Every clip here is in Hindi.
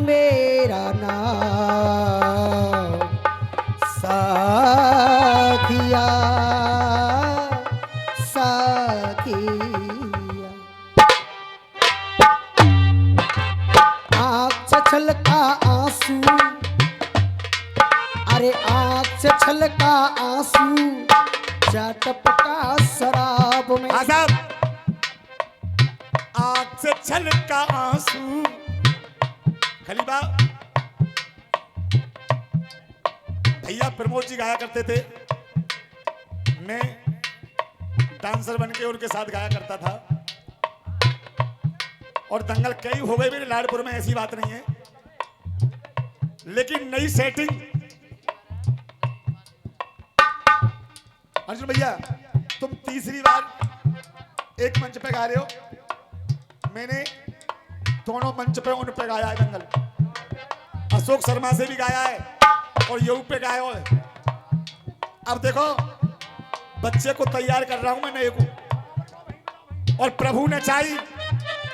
मेरा नाम साखिया साखिया। आँख से छलका आंसू, अरे आँख से छलका आंसू, जा टपका शराब में। साहब, आँख से छलका आंसू। खलीफा भैया प्रमोद जी गाया करते थे, मैं डांसर बन के उनके साथ गाया करता था, और दंगल कई हो गए मेरे लाडपुर में, ऐसी बात नहीं है। लेकिन नई सेटिंग, अर्जुन भैया तुम तीसरी बार एक मंच पे गा रहे हो, मैंने दोनों मंच पे उन पे गाया है दंगल। अशोक शर्मा से भी गाया है और यू पे गाया है। अब देखो बच्चे को तैयार कर रहा हूं मैं नए को, और प्रभु ने चाहिए,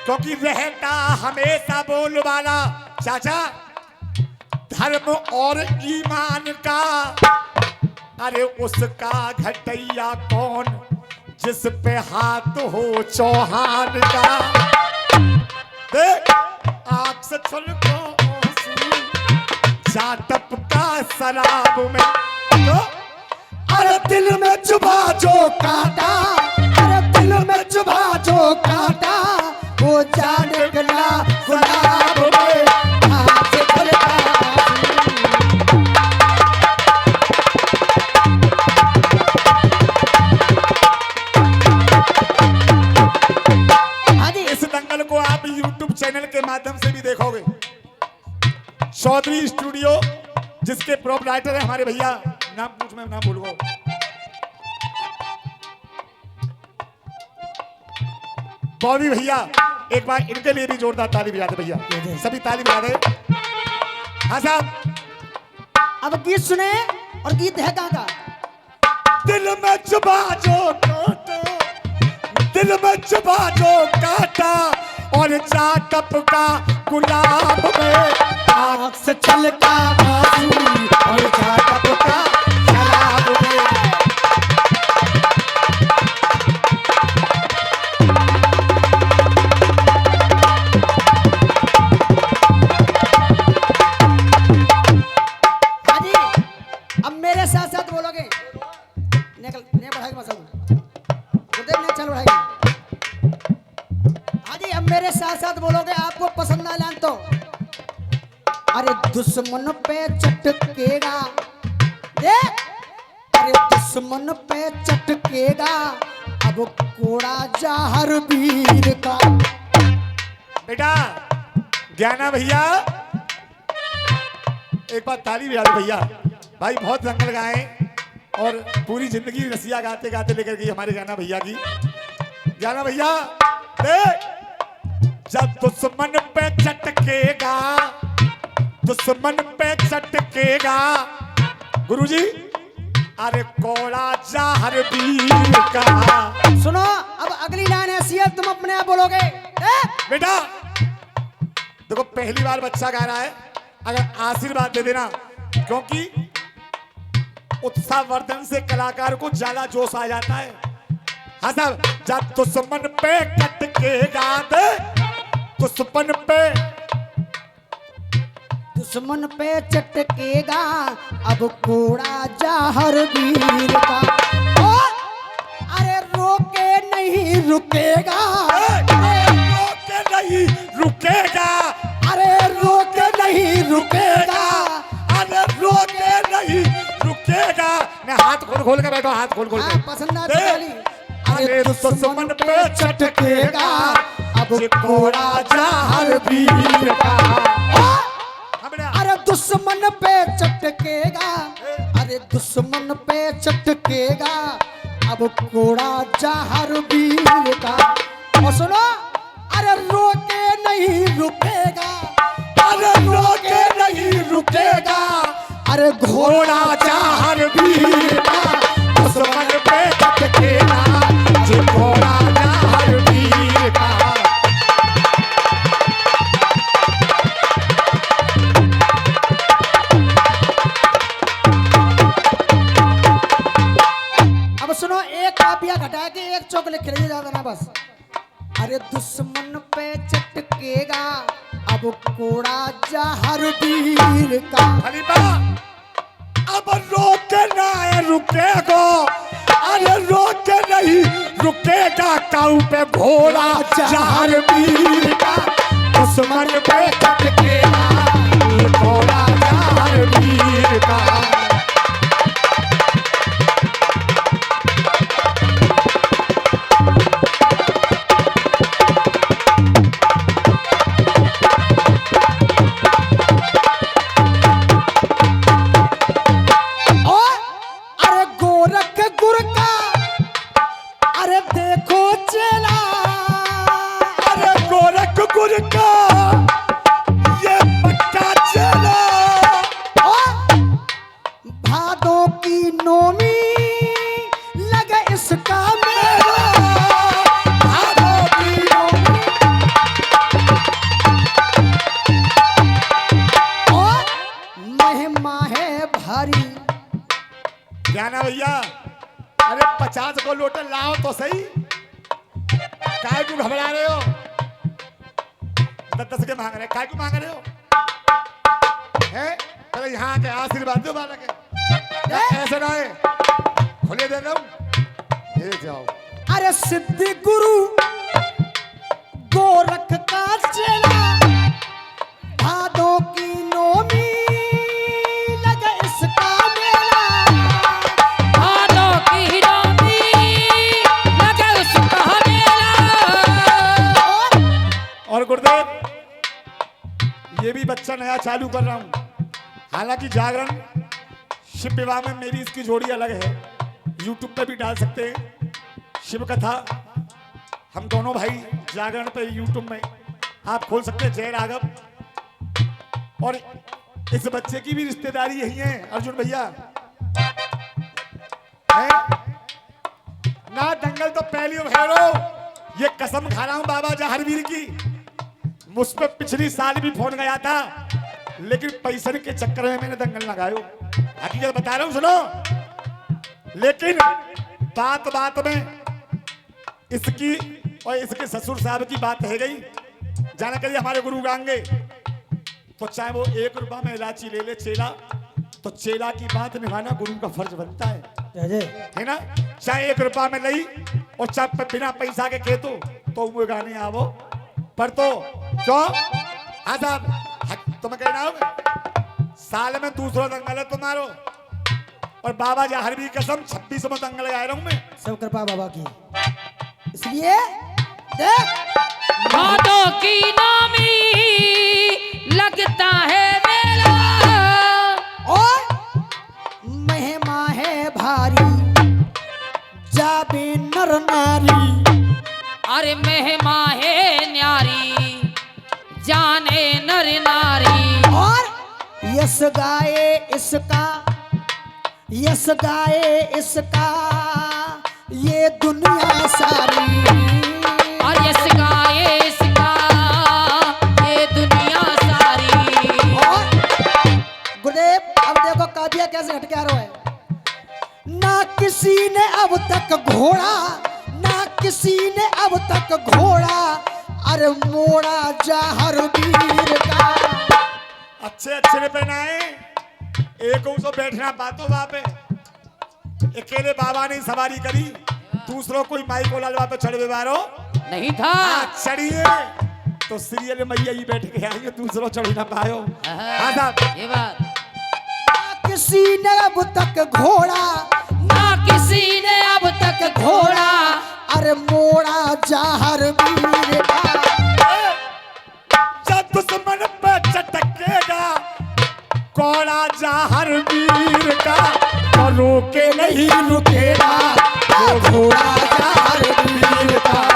क्योंकि रहता हमेशा बोलबाला चाचा धर्म और ईमान का। अरे उसका घटैया कौन जिस पे हाथ हो चौहान का। देख आँख से छलको आंसू, जा टपका शराब में। तो अरे दिल में चुभा जो काटा, अरे दिल में चुभा जो काटा, वो जा निकला गुलाब में। आँख से छलका चैनल के माध्यम से भी देखोगे। चौधरी स्टूडियो जिसके प्रोपराइटर है हमारे भैया, नाम पूछ मैं नाम भूल गया, बॉबी भैया, एक बार इनके लिए भी जोरदार ताली बजा दे भैया, सभी ताली बजा दे। हाँ साहब, अब गीत सुने, और गीत है कहाँ का? दिल में चुभा जो काटा, दिल में चुभा जो काटा, और जा टपका गुलाब में। आँख से छलका आंसू, और जा टपका शराब में। हाजी अब मेरे साथ साथ बोलोगे, निकल नहीं बढ़ाएगी मसल गुरुदेव ने चल बढ़ाएगी। हाजी अब मेरे साथ साथ बोलोगे, आपको पसंद ना लान तो। अरे दुश्मन पे चटकेगा, देख अरे दुश्मन पे चटकेगा, अब कोड़ा जहर वीर का। बेटा ज्ञाना भैया, एक बार ताली बजा दो भैया, भाई बहुत दंगल गाए और पूरी जिंदगी रसिया गाते गाते लेकर गई हमारे ज्ञाना भैया की। ज्ञाना भैया देख, जब दुश्मन पे चटकेगा, दुश्मन पे चटकेगा गुरुजी, अरे कोड़ा जहर वीर का। सुनो अब अगली लाइन ऐसी है, तुम अपने आप बोलोगे। बेटा देखो पहली बार बच्चा गा रहा है, अगर आशीर्वाद दे देना, क्योंकि उत्साहवर्धन से कलाकार को ज्यादा जोश आ जाता है। हाँ साहब, जब दुश्मन पे चटकेगा, दुश्मन पे चटकेगा, अब कोड़ा जहर वीर का। अरे रोके नहीं रुकेगा, रोके नहीं रुकेगा, अरे रोके नहीं रुकेगा, अरे रोके नहीं रुकेगा। मैं हाथ खोल के बैठो, हाथ खोल के पसंद आती वाली। अरे दुश्मन पे चटकेगा, अब कोड़ा जहर वीर का। अरे दुश्मन पे चटकेगा, अरे दुश्मन पे चटकेगा, अब कोड़ा जहर वीर का। और सुनो, अरे रोके नहीं रुकेगा, अरे रोके नहीं रुकेगा, अरे घोड़ा जहर वीर का। दुश्मन पे चटकेगा, जे घोड़ा जहर वीर का। हटा के एक चॉकलेट खिलाइए ज्यादा ना बस। अरे दुश्मन पे चटकेगा अब कोड़ा जहर वीर का। खलीफा अब रोके ना है रुकेगा, अरे रोके नहीं रुकेगा काऊ पे घोड़ा जहर वीर का। दुश्मन पे चटकेगा घोड़ा जहर वीर का। अरे गोरख गुर का अरे देखो चेला। अरे गोरख गुर का ये पक्का चला। भादों की नोमी लगे इसका मेला। भादों की नोमी। और महिमा है भारी। ज्ञाना भैया अरे 50 को लोटा लाओ तो सही, काय को घबरा रहे हो? 10 के मांग रहे, काय को मांग रहे हो? हैं? अरे यहाँ के आशीर्वाद दो बालक है, ऐसे ना है, खुले दे दो, ये जाओ। अरे सिद्धि गुरु गोरख का चेला। भादों की नोमी लगे इसका मेला। भादों की नोमी लगे उसका मेला। और गुरुदेव ये भी बच्चा नया चालू कर रहा हूँ। हालांकि जागरण शिव विवाह में मेरी इसकी जोड़ी अलग है, यूट्यूब पे भी डाल सकते हैं। शिव कथा हम दोनों भाई जागरण पे यूट्यूब में आप खोल सकते हैं, जय राघव। और इस बच्चे की भी रिश्तेदारी यही है अर्जुन भैया है ना। दंगल तो पहली भैरो, ये कसम खा रहा हूं बाबा जहरवीर की, मुझ पे पिछली साल भी फोन गया था, लेकिन पैसे के चक्कर में मैंने दंगल लगायो। हकीकत बता रहा हूं सुनो। लेकिन बात बात में इसकी और इसके ससुर साहब की बात है गई। जाना करिए हमारे गुरु गांगे तो चाहे वो 1 रुपया में इलायची ले ले चेला, तो चेला की बात निभाना गुरु का फर्ज बनता है ना। चाहे 1 रुपया में लई और चाहे बिना पैसा के खेतो तो वो गाने आवो पर तो क्यों आजाद तुम्हें कहना होगा। साल में दूसरा दंगल है तुम्हारो, और बाबा जहर भी कसम 26 में दंगल लगा रहा हूं मैं। सब कृपा बाबा की, इसलिए देख भादों की नोमी लगता है मेला। और महिमा है भारी जाबे नर नारी। अरे महिमा है न्यारी जाने नर नारी। और यस गाए इसका, यस गाए इसका ये दुनिया सारी। और यस गाए इसका ये दुनिया सारी। और गुरुदेव अब देखो कादिया कैसे हट के आ रहा है। ना किसी ने अब तक घोड़ा, ना किसी ने अब तक घोड़ा अरे मोड़ा जहर वीर का। अच्छे अच्छे ने पहनाए, एक उसको बैठना बातों वहां पे। अकेले बाबा ने सवारी करी, दूसरों कोई माई को लालवा पे चढ़ बारो नहीं था। चढ़िए तो सीरियल मैया ही बैठ के आई, दूसरों चढ़ ना पायो। हाँ साहब ये बात। ना किसी ने अब तक घोड़ा, ना किसी ने अब तक घोड़ा अरे मोड़ा जहर वीर का। जब दुश्मन पे चटकेगा कोड़ा जहर वीर का, तो रोके नहीं रुकेगा वो घोड़ा जहर वीर का।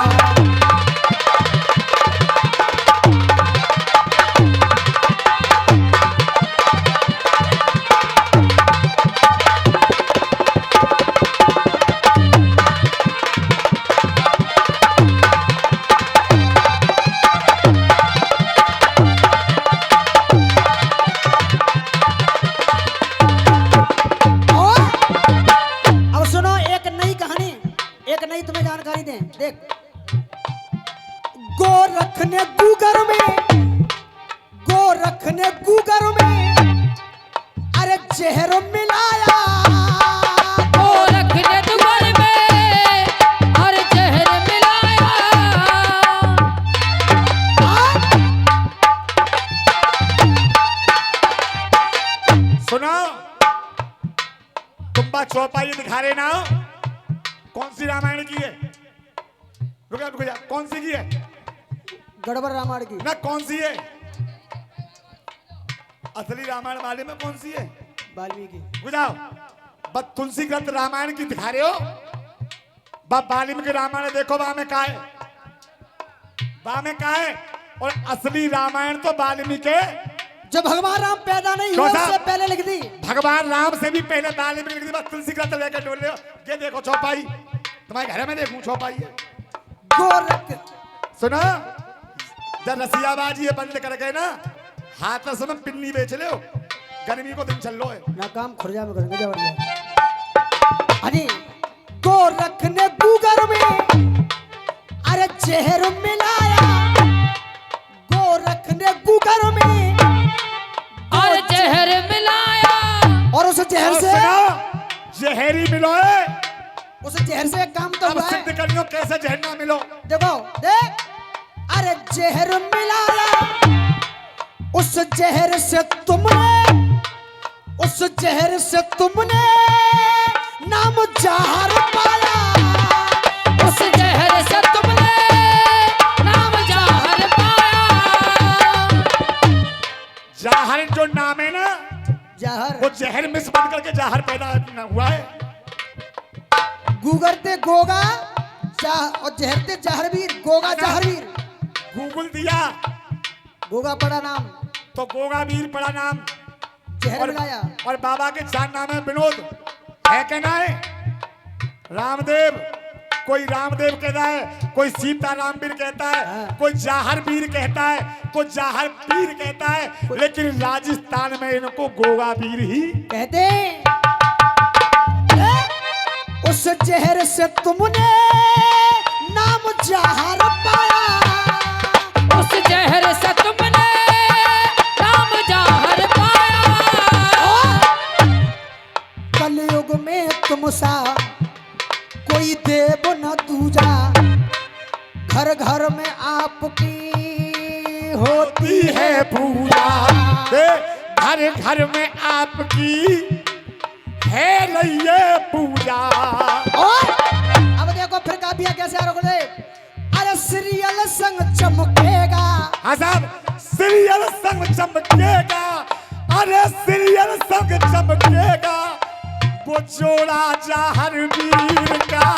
गोरख ने गूगर में अरे जहर मिलाया। गोरख ने दुगर में और जहर मिलाया। सुनो, तुम बात चौपाई दिखा रहे ना हो? कौन सी रामायण की है? रुक जा, कौन सी की है? गड़बड़ रामायण की ना कौन सी है? असली रामायण वाले में कौन सी है? वाल्मीकि। बुझाओ, बस तुलसी ग्रंथ रामायण की दिखा रहे हो? बस वाल्मीकि रामायण देखो, वहां में का है? वहां में का है? और असली रामायण तो वाल्मीकि, जो भगवान राम पैदा नहीं हुए उससे पहले लिख दी। भगवान राम से भी पहले वाल्मीकि लिख दी। बस तुलसी ग्रंथ लेकर डोल रहे हो। ये देखो चौपाई, तुम्हारे घर में देखूं चौपाई है। गोरख सुनो, जब रसियाबाजी ये बंद कर गए ना, हाथ में पिन्नी बेच ले, गर्मी को दिन चल लो है ना काम खुर्जा में करेंगे जबरदस्त। अरे गोरख ने गूगर में अरे जहर मिलाया। गोरख ने गूगर में और जहर मिलाया। और उस जहर से जहरी मिलो है। उस जहर से एक काम तो अब हुआ है। सिद्ध करियो कैसे जहर ना मिलो। देखो देख, अरे जहर मिलाया। उस जहर से तुमने, उस जहर से तुमने नाम जहर पाया। उस जहर से तुमने नाम जहर पाया। जहर जो नाम है ना, जहर वो जहर मिस बन करके जहर पैदा हुआ है। गूगर ते गोगा और जहर ते जहरवीर। गोगा जहरवीर, गूगल दिया गोगा पड़ा नाम, तो गोगा वीर पड़ा नाम। जहर मिलाया। और बाबा के चार नाम है विनोद, है कहना है रामदेव, कोई रामदेव कहता है, कोई सीताराम वीर कहता है, हाँ। कोई कोई जाहर वीर कहता है, कोई जाहर पीर कहता है, लेकिन राजस्थान में इनको गोगा वीर ही। कहते हैं, उस जहर से तुमने नाम जहर पाया। उस जहर से तुमने नाम जहर पाया। कलयुग में तुम सा कोई देव न दूजा। घर घर में आपकी होती है पूजा। घर घर में आपकी है रही पूजा। और अब देखो फिर काफिया कैसे आरोप दे। अरे सीरियल संग चमकेगा। हाँ साहब, सीरियल संग चमकेगा। अरे सीरियल संग चमकेगा, वो जोड़ा जाहर वीर का।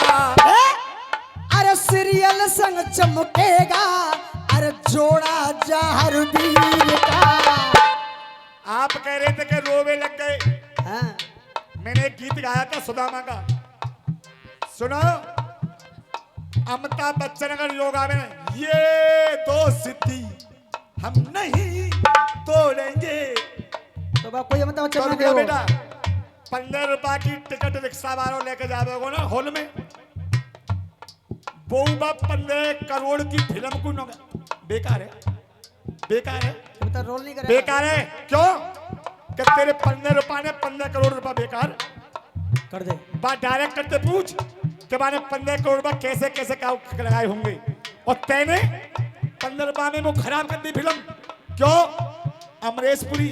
अरे सीरियल संग चमकेगा, अरे जोड़ा जाहर वीर का। आप कह रहे थे कि रोवे लग गए। हाँ। मैंने एक गीत गाया था सुदामा का, सुनो। अमिताभ बच्चन अगर योग आवे ना, ये दोस्ती हम नहीं तोड़ेंगे, तो बाप कोई मतलब तो रुको बेटा, 15 रुपए की टिकट रिक्शा वालों लेके जाओगे ना हॉल में, वो बाप 15 करोड़ की फिल्म को बेकार है, बेकार है, तो रोल नहीं करेगा। बेकार है। क्यों? कि तेरे 15 रुपए ने 15 करोड़ रुपए बेकार कर दे। बात डायरेक्टर से पूछ कि मैंने 15 करोड़ रुपए कैसे कैसे लगाए होंगे, और तेने 15 रुपए में वो खराब कर दी फिल्म। क्यों? अमरीशपुरी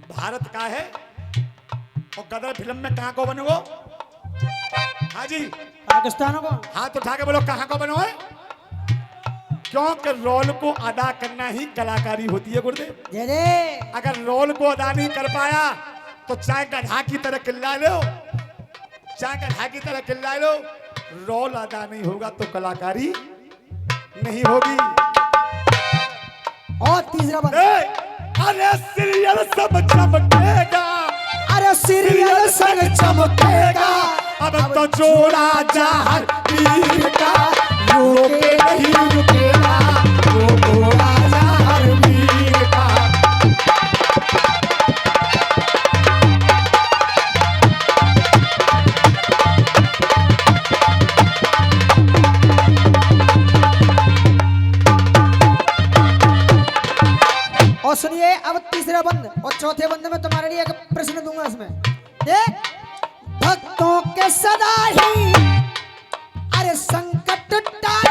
भारत का है, और गदर फिल्म में कहां को बनो? हाँ जी, पाकिस्तान को हाथ उठा के बोलो कहां को बनो है? क्योंकि रोल को अदा करना ही कलाकारी होती है गुरुदेव। दे दे। अगर रोल को अदा नहीं कर पाया तो चाहे गधा की तरह चिल्ला लो, चाहे गधा की तरह चिल्ला लो, रोल अदा नहीं होगा तो कलाकारी नहीं होगी। और तीसरा बंद। अरे सीरियल सब चमकेगा, अरे सीरियल संग चमकेगा, अब तो जोड़ा जाहर वीर का, रोके नहीं रुकेगा, वो जोड़ा जाहर वीर का। और तीसरा बंद और चौथे बंद में तुम्हारे लिए एक प्रश्न दूंगा इसमें। देख, भक्तों के सदा ही अरे संकट टाल